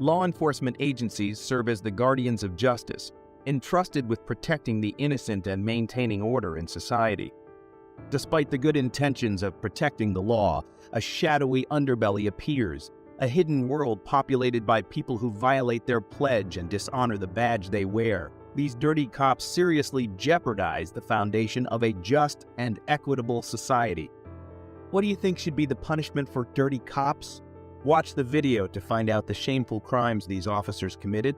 Law enforcement agencies serve as the guardians of justice, entrusted with protecting the innocent and maintaining order in society. Despite the good intentions of protecting the law, a shadowy underbelly appears, a hidden world populated by people who violate their pledge and dishonor the badge they wear. These dirty cops seriously jeopardize the foundation of a just and equitable society. What do you think should be the punishment for dirty cops? Watch the video to find out the shameful crimes these officers committed.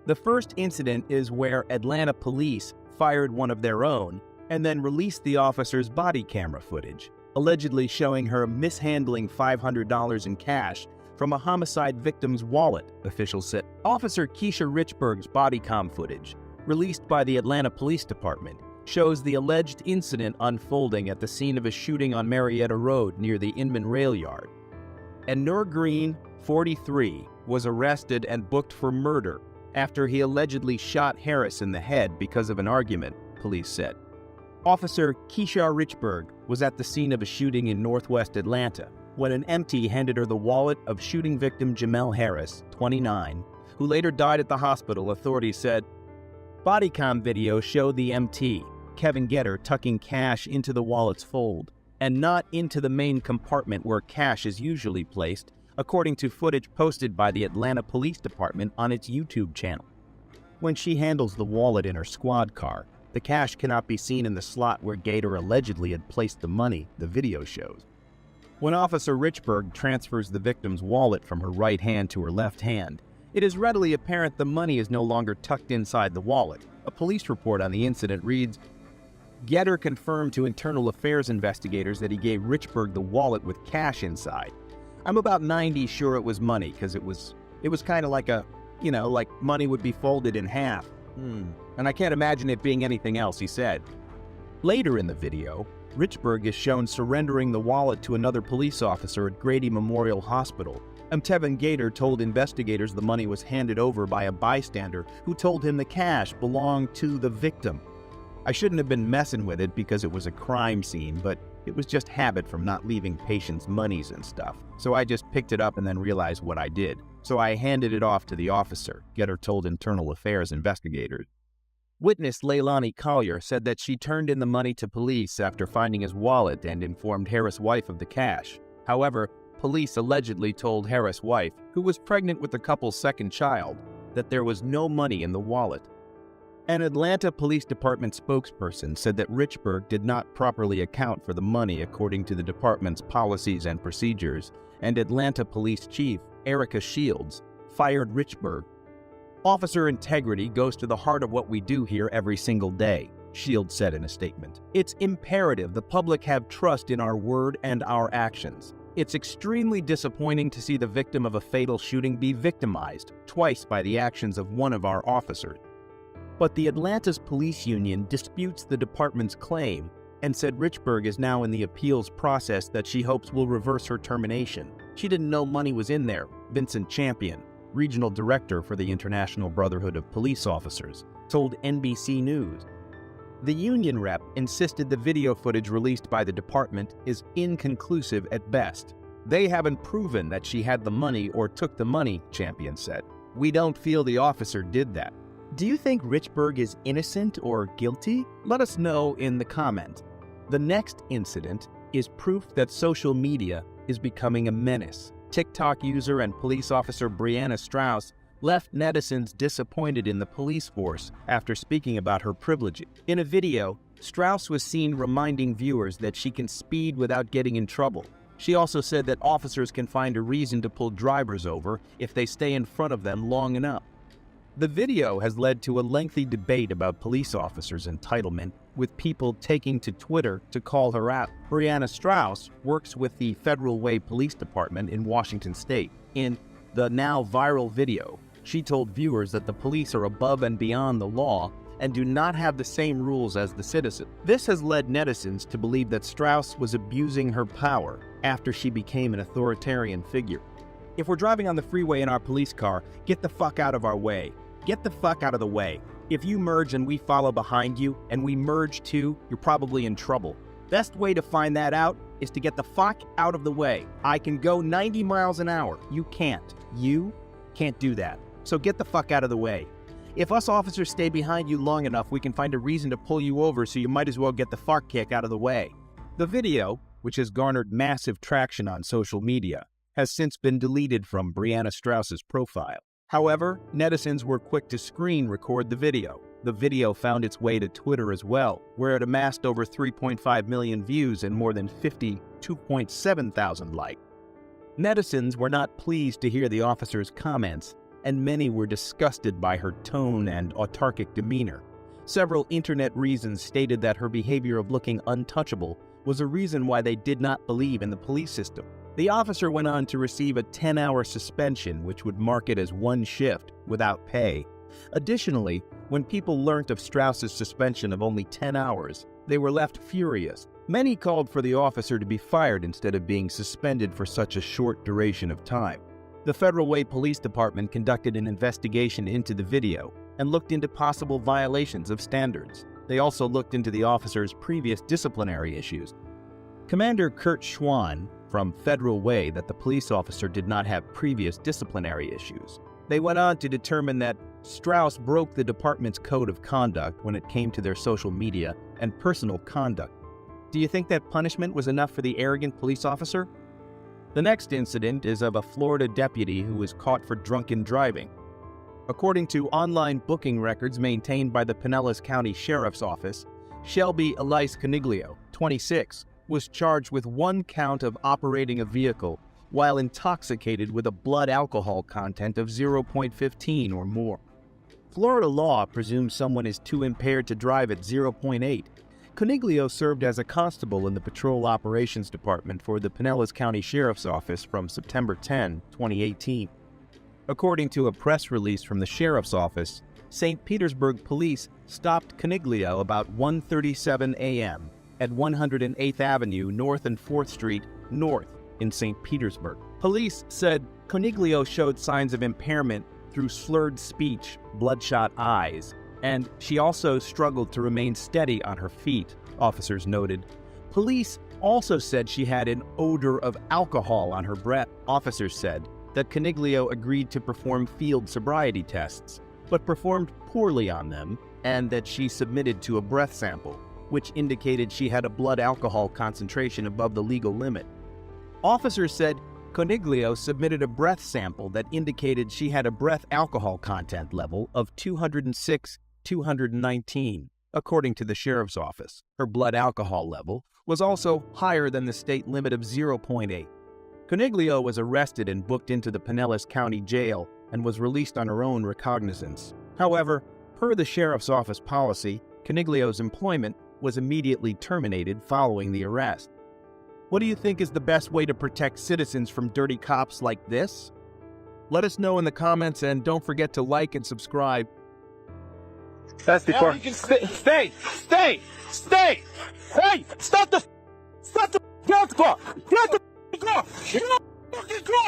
The first incident is where Atlanta police fired one of their own and then released the officer's body camera footage, allegedly showing her mishandling $500 in cash from a homicide victim's wallet, officials said. Officer Keisha Richburg's body cam footage, released by the Atlanta Police Department, shows the alleged incident unfolding at the scene of a shooting on Marietta Road near the Inman Rail Yard. And Nur Green, 43, was arrested and booked for murder after he allegedly shot Harris in the head because of an argument, police said. Officer Keisha Richburg was at the scene of a shooting in northwest Atlanta when an EMT handed her the wallet of shooting victim Jamel Harris, 29, who later died at the hospital, authorities said. Body cam video showed the EMT, Kevin Getter, tucking cash into the wallet's fold and not into the main compartment where cash is usually placed, according to footage posted by the Atlanta Police Department on its YouTube channel. When she handles the wallet in her squad car, the cash cannot be seen in the slot where Gator allegedly had placed the money, the video shows. When Officer Richburg transfers the victim's wallet from her right hand to her left hand, it is readily apparent the money is no longer tucked inside the wallet. A police report on the incident reads, Getter confirmed to internal affairs investigators that he gave Richburg the wallet with cash inside. I'm about 90 sure it was money, because it was kind of like like money would be folded in half. And I can't imagine it being anything else, he said. Later in the video, Richburg is shown surrendering the wallet to another police officer at Grady Memorial Hospital. Tevin Gator told investigators the money was handed over by a bystander who told him the cash belonged to the victim. I shouldn't have been messing with it because it was a crime scene, but it was just habit from not leaving patients' monies and stuff. So I just picked it up and then realized what I did. So I handed it off to the officer, Getter told internal affairs investigators. Witness Leilani Collier said that she turned in the money to police after finding his wallet and informed Harris' wife of the cash. However, police allegedly told Harris' wife, who was pregnant with the couple's second child, that there was no money in the wallet. An Atlanta Police Department spokesperson said that Richburg did not properly account for the money according to the department's policies and procedures, and Atlanta Police Chief Erica Shields fired Richburg. Officer integrity goes to the heart of what we do here every single day, Shields said in a statement. It's imperative the public have trust in our word and our actions. It's extremely disappointing to see the victim of a fatal shooting be victimized twice by the actions of one of our officers. But the Atlanta's police union disputes the department's claim and said Richburg is now in the appeals process that she hopes will reverse her termination. She didn't know money was in there, Vincent Champion, regional director for the International Brotherhood of Police Officers, told NBC News. The union rep insisted the video footage released by the department is inconclusive at best. They haven't proven that she had the money or took the money, Champion said. We don't feel the officer did that. Do you think Richburg is innocent or guilty? Let us know in the comments. The next incident is proof that social media is becoming a menace. TikTok user and police officer Brianna Strauss left netizens disappointed in the police force after speaking about her privileges. In a video, Strauss was seen reminding viewers that she can speed without getting in trouble. She also said that officers can find a reason to pull drivers over if they stay in front of them long enough. The video has led to a lengthy debate about police officers' entitlement, with people taking to Twitter to call her out. Brianna Strauss works with the Federal Way Police Department in Washington State. In the now viral video, she told viewers that the police are above and beyond the law and do not have the same rules as the citizen. This has led netizens to believe that Strauss was abusing her power after she became an authoritarian figure. If we're driving on the freeway in our police car, get the fuck out of our way. Get the fuck out of the way. If you merge and we follow behind you, and we merge too, you're probably in trouble. Best way to find that out is to get the fuck out of the way. I can go 90 miles an hour. You can't. You Can't do that. So get the fuck out of the way. If us officers stay behind you long enough, we can find a reason to pull you over, so you might as well get the fart kick out of the way. The video, which has garnered massive traction on social media, has since been deleted from Brianna Strauss's profile. However, netizens were quick to screen record the video. The video found its way to Twitter as well, where it amassed over 3.5 million views and more than 52.7 thousand likes. Netizens were not pleased to hear the officer's comments, and many were disgusted by her tone and autarkic demeanor. Several internet reasons stated that her behavior of looking untouchable was a reason why they did not believe in the police system. The officer went on to receive a 10-hour suspension, which would mark it as one shift without pay. Additionally, when people learnt of Strauss's suspension of only 10 hours, they were left furious. Many called for the officer to be fired instead of being suspended for such a short duration of time. The Federal Way Police Department conducted an investigation into the video and looked into possible violations of standards. They also looked into the officer's previous disciplinary issues. Commander Kurt Schwann from Federal Way that the police officer did not have previous disciplinary issues. They went on to determine that Strauss broke the department's code of conduct when it came to their social media and personal conduct. Do you think that punishment was enough for the arrogant police officer? The next incident is of a Florida deputy who was caught for drunken driving. According to online booking records maintained by the Pinellas County Sheriff's Office, Shelby Elise Coniglio, 26, was charged with one count of operating a vehicle while intoxicated with a blood alcohol content of 0.15 or more. Florida law presumes someone is too impaired to drive at 0.8. Coniglio served as a constable in the Patrol Operations Department for the Pinellas County Sheriff's Office from September 10, 2018. According to a press release from the Sheriff's Office, St. Petersburg Police stopped Coniglio about 1:37 a.m. at 108th Avenue North and 4th Street North in St. Petersburg. Police said Coniglio showed signs of impairment through slurred speech, bloodshot eyes, and she also struggled to remain steady on her feet, officers noted. Police also said she had an odor of alcohol on her breath. Officers said that Coniglio agreed to perform field sobriety tests, but performed poorly on them, and that she submitted to a breath sample, which indicated she had a blood alcohol concentration above the legal limit. Officers said Coniglio submitted a breath sample that indicated she had a breath alcohol content level of 206/219, according to the Sheriff's Office. Her blood alcohol level was also higher than the state limit of 0.8. Coniglio was arrested and booked into the Pinellas County Jail and was released on her own recognizance. However, per the Sheriff's Office policy, Coniglio's employment was immediately terminated following the arrest. What do you think is the best way to protect citizens from dirty cops like this? Let us know in the comments, and don't forget to like and subscribe. That's before. Stay! Hey! Stop the car! Get the car!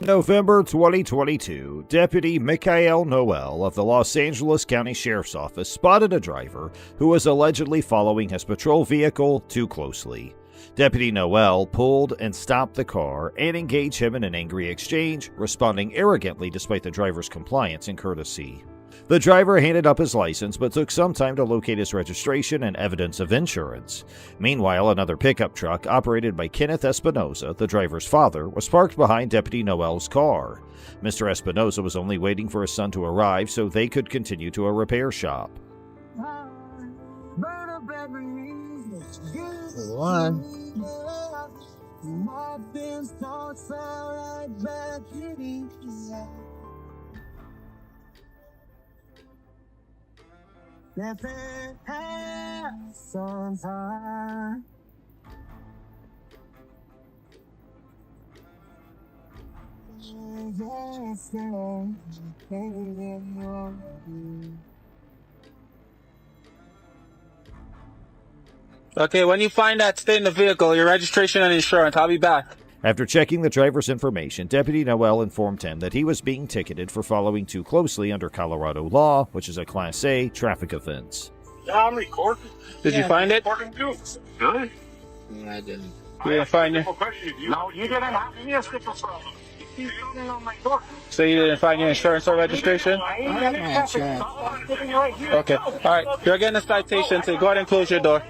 November 2022, Deputy Michael Noel of the Los Angeles County Sheriff's Office spotted a driver who was allegedly following his patrol vehicle too closely. Deputy Noel pulled and stopped the car and engaged him in an angry exchange, responding arrogantly despite the driver's compliance and courtesy. The driver handed up his license but took some time to locate his registration and evidence of insurance. Meanwhile, another pickup truck operated by Kenneth Espinoza, the driver's father, was parked behind Deputy Noel's car. Mr. Espinoza was only waiting for his son to arrive so they could continue to a repair shop. Okay, when you find that, stay in the vehicle, your registration and insurance. I'll be back. After checking the driver's information, Deputy Noel informed him that he was being ticketed for following too closely under Colorado law, which is a Class A traffic offense. Yeah, I'm recording. Did you find it? Recording too. Good. Yeah, I didn't. You didn't find it? No, you didn't have any skip problem. So you didn't find your insurance or registration? Okay. All right. You're getting a citation, so go ahead and close your door.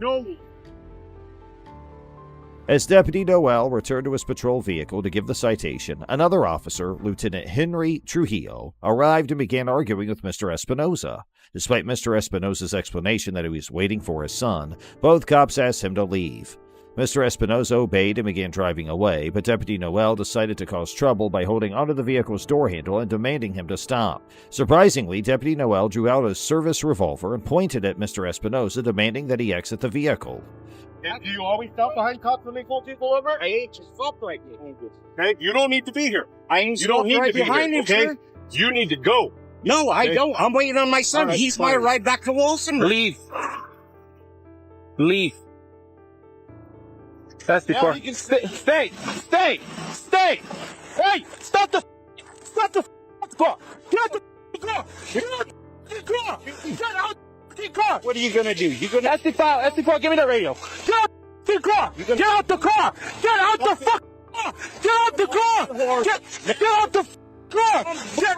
No. As Deputy Noel returned to his patrol vehicle to give the citation, another officer, Lieutenant Henry Trujillo, arrived and began arguing with Mr. Espinoza. Despite Mr. Espinoza's explanation that he was waiting for his son, both cops asked him to leave. Mr. Espinoza obeyed and began driving away, but Deputy Noel decided to cause trouble by holding onto the vehicle's door handle and demanding him to stop. Surprisingly, Deputy Noel drew out his service revolver and pointed at Mr. Espinoza, demanding that he exit the vehicle. Yeah, do you always stop behind cops when they pull people over? I ain't just stopped right here. Okay, you don't need to be here. I ain't You don't need to be behind here, him, okay? sir. You need to go. No, I Okay. don't. I'm waiting on my son. All right, He's my fine. ride back to Wilson. Leave. Leave. That's before. you can Stay. Stay. Hey! Stop the car! Get out the car! Get out the car! Get out the car! What are you gonna do? You gonna? SD4, give me the radio. Get out the car! Get out the car! Get out the fuck car! Get out the car! Get out the car! Get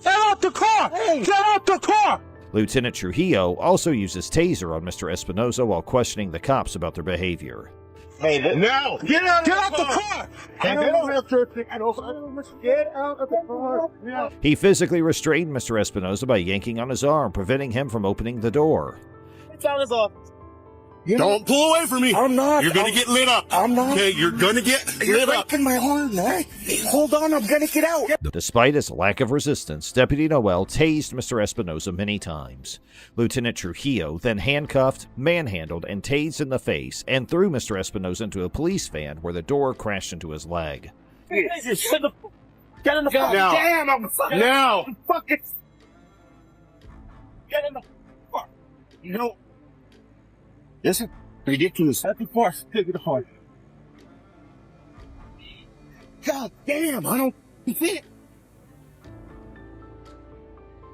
out the car! Get out the car! Lieutenant Trujillo also used his taser on Mr. Espinoza while questioning the cops about their behavior. Hey, Now, get out the car! I don't have to. Get out of the car. Yeah. He physically restrained Mr. Espinoza by yanking on his arm, preventing him from opening the door. Don't pull away from me. I'm not. You're gonna get lit up. I'm not. Okay, you're gonna get You're lit up. breaking my arm, man. Hold on, I'm gonna get out. Despite his lack of resistance, Deputy Noel tased Mr. Espinoza many times. Lieutenant Trujillo then handcuffed, manhandled, and tased in the face and threw Mr. Espinoza into a police van where the door crashed into his leg. Get in the car. Now. Damn, I'm fucking. Now, Fucking. Get in the car. you know, listen, ridiculous. Happy force. Take it hard. God damn, I don't see it.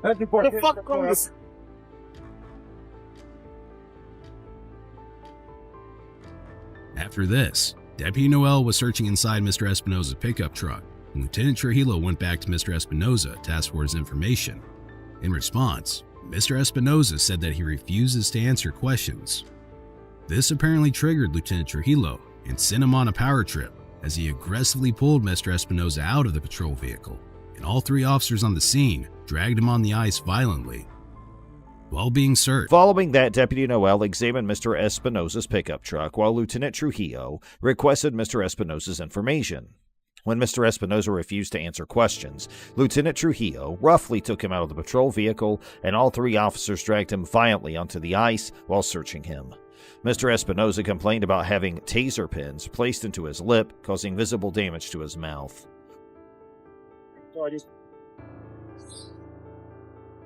Happy What the fuck goes? After this, Deputy Noel was searching inside Mr. Espinoza's pickup truck, and Lieutenant Trujillo went back to Mr. Espinoza to ask for his information. In response, Mr. Espinoza said that he refuses to answer questions. This apparently triggered Lieutenant Trujillo and sent him on a power trip as he aggressively pulled Mr. Espinoza out of the patrol vehicle, and all three officers on the scene dragged him on the ice violently. While being searched, Following that, Deputy Noel examined Mr. Espinoza's pickup truck while Lieutenant Trujillo requested Mr. Espinoza's information. When Mr. Espinoza refused to answer questions, Lieutenant Trujillo roughly took him out of the patrol vehicle, and all three officers dragged him violently onto the ice while searching him. Mr. Espinoza complained about having taser pins placed into his lip, causing visible damage to his mouth.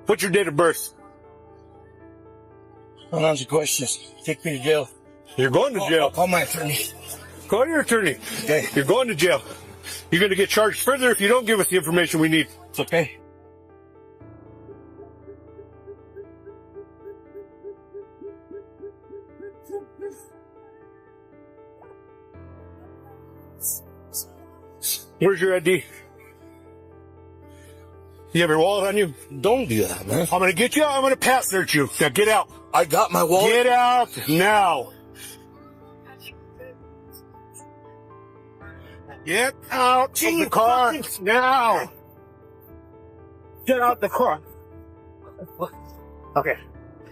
What's your date of birth? Don't answer questions. Take me to jail. You're going to jail. I'll call my attorney. Call your attorney. Okay. You're going to jail. You're going to get charged further if you don't give us the information we need. It's okay. Where's your ID? You have your wallet on you? Don't do that, man. I'm going to get you out. I'm going to pass search you. Now get out. I got my wallet. Get out now. Get out of the car now. Get out the car. Okay.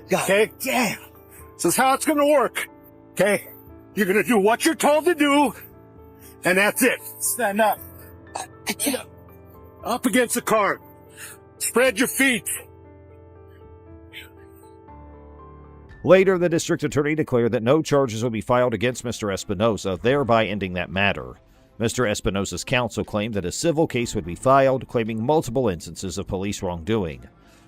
God Okay. damn. This is how it's going to work. Okay. You're going to do what you're told to do, and that's it. Stand up. I can't. Up against the car. Spread your feet. Later, the district attorney declared that no charges will be filed against Mr. Espinoza, thereby ending that matter. Mr. Espinoza's counsel claimed that a civil case would be filed, claiming multiple instances of police wrongdoing.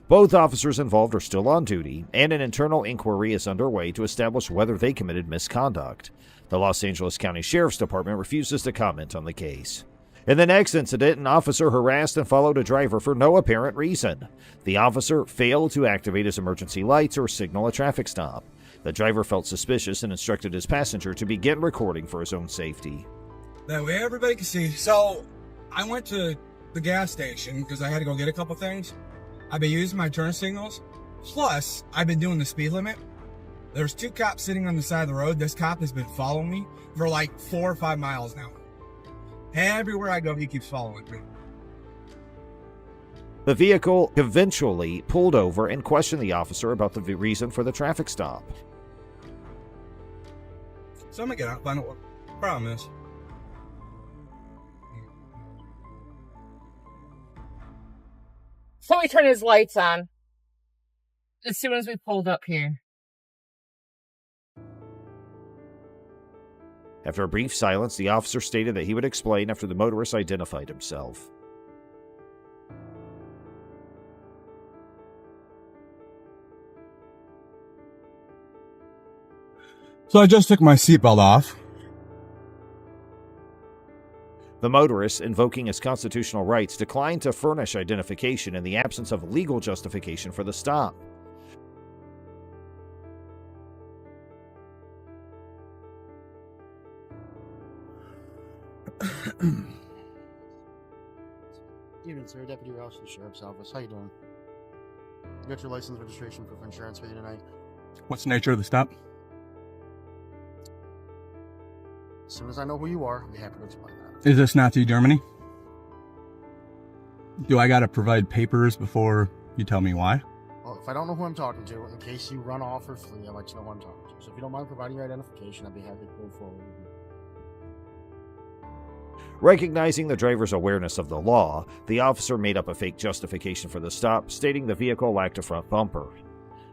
Both officers involved are still on duty, and an internal inquiry is underway to establish whether they committed misconduct. The Los Angeles County Sheriff's Department refuses to comment on the case. In the next incident, an officer harassed and followed a driver for no apparent reason. The officer failed to activate his emergency lights or signal a traffic stop. The driver felt suspicious and instructed his passenger to begin recording for his own safety. That way everybody can see. So, I went to the gas station because I had to go get a couple things. I've been using my turn signals. Plus, I've been doing the speed limit. There's 2 cops sitting on the side of the road. This cop has been following me for like 4 or 5 miles now. Everywhere I go, he keeps following me. The vehicle eventually pulled over and questioned the officer about the reason for the traffic stop. So I'm gonna get out and find out what the problem is. So he turned his lights on as soon as we pulled up here. After a brief silence, the officer stated that he would explain after the motorist identified himself. So I just took my seatbelt off. The motorist, invoking his constitutional rights, declined to furnish identification in the absence of legal justification for the stop. Evening, sir. Deputy Rouse of the Sheriff's Office. How you doing? You got your license, registration, proof of insurance with you tonight? What's the nature of the stop? As soon as I know who you are, I'll be happy to explain that. Is this Nazi Germany? Do I gotta provide papers before you tell me why? Well, if I don't know who I'm talking to, in case you run off or flee, I'll let you know who I'm talking to. So if you don't mind providing your identification, I'd be happy to go forward with you. Recognizing the driver's awareness of the law, the officer made up a fake justification for the stop, stating the vehicle lacked a front bumper.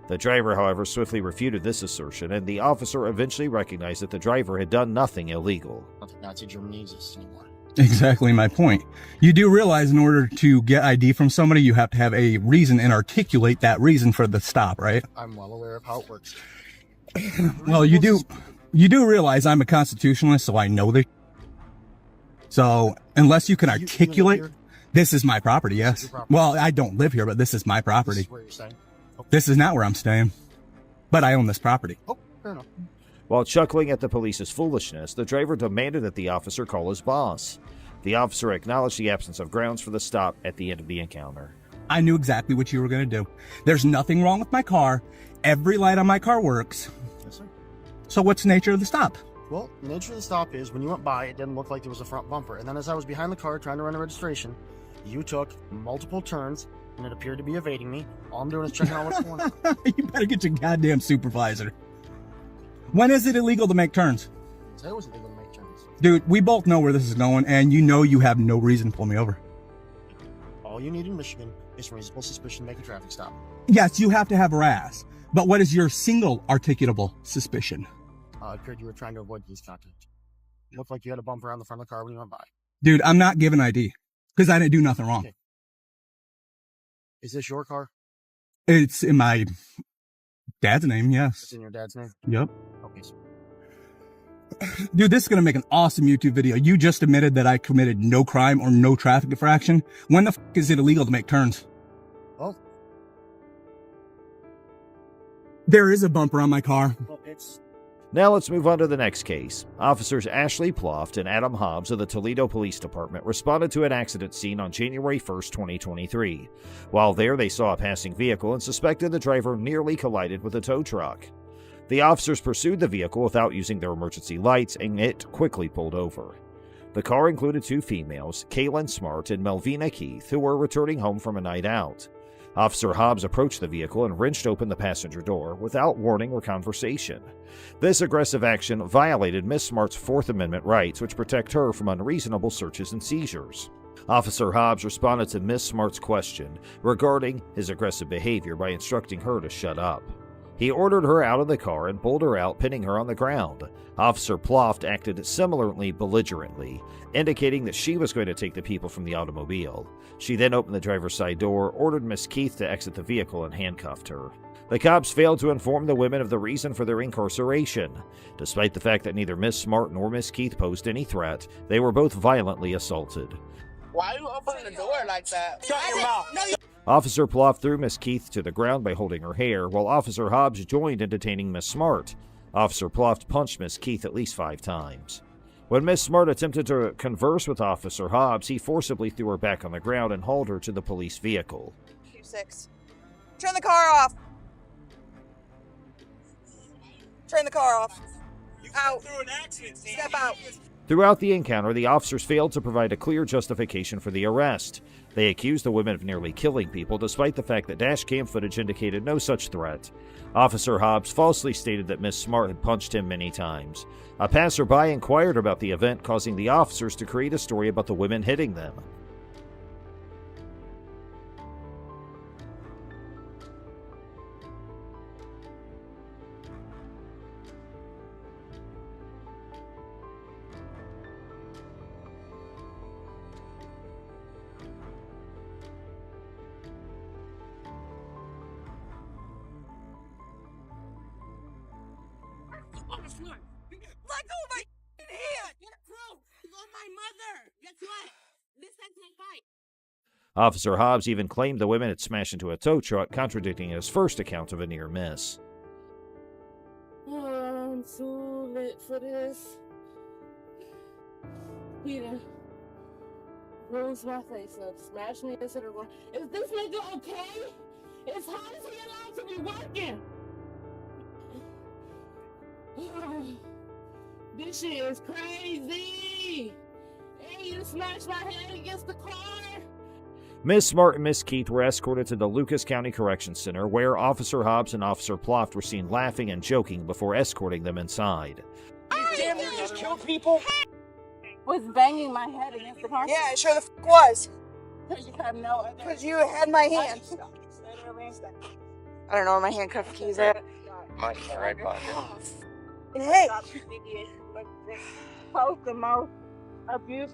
The driver, however, swiftly refuted this assertion, and the officer eventually recognized that the driver had done nothing illegal. I don't think Nazi Germany exists anymore. Exactly my point. You do realize in order to get ID from somebody, you have to have a reason and articulate that reason for the stop, right? I'm well aware of how it works. Well, you do realize I'm a constitutionalist, so I know that. So, unless you can articulate, this is my property, yes. Property. Well, I don't live here, but this is my property. This is where you're staying? Okay. This is not where I'm staying, but I own this property. Oh, fair enough. While chuckling at the police's foolishness, the driver demanded that the officer call his boss. The officer acknowledged the absence of grounds for the stop at the end of the encounter. I knew exactly what you were going to do. There's nothing wrong with my car. Every light on my car works. Yes, sir. So what's the nature of the stop? Well, the nature of the stop is when you went by, it didn't look like there was a front bumper. And then as I was behind the car trying to run a registration, you took multiple turns and it appeared to be evading me. All I'm doing is checking out what's going on. You better get your goddamn supervisor. When is it illegal to make turns? Say it was illegal to make turns. Dude, we both know where this is going, and you know you have no reason to pull me over. All you need in Michigan is reasonable suspicion to make a traffic stop. Yes, you have to have RAS. But what is your single articulable suspicion? It appeared you were trying to avoid police contact. It looked like you had a bumper on the front of the car when you went by. Dude, I'm not giving ID, because I didn't do nothing wrong. Okay. Is this your car? It's in my dad's name, yes. It's in your dad's name? Yep. Okay, sir. Dude, this is going to make an awesome YouTube video. You just admitted that I committed no crime or no traffic infraction. When the f*** is it illegal to make turns? Well, there is a bumper on my car. well, it's... Now let's move on to the next case. Officers Ashley Ploft and Adam Hobbs of the Toledo Police Department responded to an accident scene on January 1st, 2023. While there, they saw a passing vehicle and suspected the driver nearly collided with a tow truck. The officers pursued the vehicle without using their emergency lights, and it quickly pulled over. The car included 2 females, Kaylin Smart and Melvina Keith, who were returning home from a night out. Officer Hobbs approached the vehicle and wrenched open the passenger door without warning or conversation. This aggressive action violated Miss Smart's Fourth Amendment rights, which protect her from unreasonable searches and seizures. Officer Hobbs responded to Miss Smart's question regarding his aggressive behavior by instructing her to shut up. He ordered her out of the car and pulled her out, pinning her on the ground. Officer Ploft acted similarly belligerently, indicating that she was going to take the people from the automobile. She then opened the driver's side door, ordered Miss Keith to exit the vehicle, and handcuffed her. The cops failed to inform the women of the reason for their incarceration. Despite the fact that neither Miss Smart nor Miss Keith posed any threat, they were both violently assaulted. Why are you opening the door like that? Shut your mouth. Officer Plouffe threw Miss Keith to the ground by holding her hair, while Officer Hobbs joined in detaining Miss Smart. Officer Plouffe punched Miss Keith at least 5 times. When Miss Smart attempted to converse with Officer Hobbs, he forcibly threw her back on the ground and hauled her to the police vehicle. Q6. Turn the car off. Turn the car off. Out. Step out. Throughout the encounter, the officers failed to provide a clear justification for the arrest. They accused the women of nearly killing people, despite the fact that dashcam footage indicated no such threat. Officer Hobbs falsely stated that Miss Smart had punched him many times. A passerby inquired about the event, causing the officers to create a story about the women hitting them. Let go of my hand! You're my mother! Guess what? This is my fight. Officer Hobbs even claimed the women had smashed into a tow truck, contradicting his first account of a near miss. Oh, I'm so lit for this. Peter rolls my face up, smash me into the room. Is this nigga okay? It's how is he allowed to be working? This shit is crazy. Hey, you smashed my head against the car. Miss Smart and Miss Keith were escorted to the Lucas County Correction Center, where Officer Hobbs and Officer Plouffe were seen laughing and joking before escorting them inside. Damn, you just killed people? Was banging my head against the car. Yeah, it sure the f was. You have no other. Because you had my hand. I don't know where my handcuff keys at. My right pocket. Hey! Post the most abuse.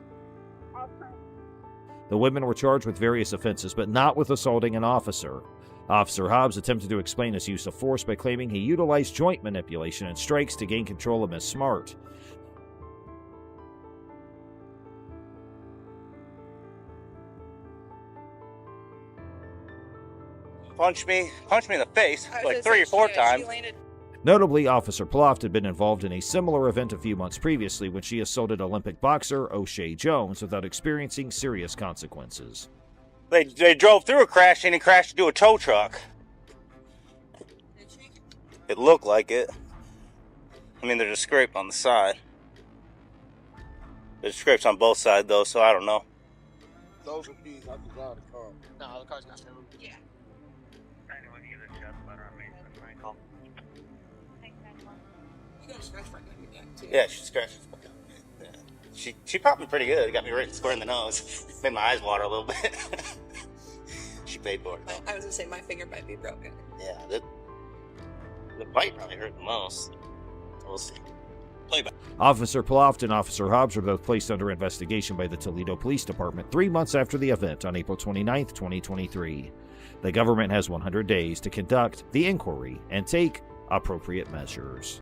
The women were charged with various offenses, but not with assaulting an officer. Officer Hobbs attempted to explain his use of force by claiming he utilized joint manipulation and strikes to gain control of Miss Smart. Punch me in the face like 3 or 4 times. Notably, Officer Plouffe had been involved in a similar event a few months previously when she assaulted Olympic boxer O'Shea Jones without experiencing serious consequences. They drove through a crash and he crashed into a tow truck. It looked like it. I mean, there's a scrape on the side. There's scrapes on both sides though, so I don't know. Those are keys. I can drive the car. No, the car's not moving. Yeah. Yeah, she scratched. Yeah. She popped me pretty good. Got me right square in the nose. Made my eyes water a little bit. She paid for it. I was gonna say my finger might be broken. Yeah, the bite probably hurt the most. We'll see. Playback. Officer Plouffe and Officer Hobbs were both placed under investigation by the Toledo Police Department 3 months after the event on April 29, 2023. The government has 100 days to conduct the inquiry and take appropriate measures.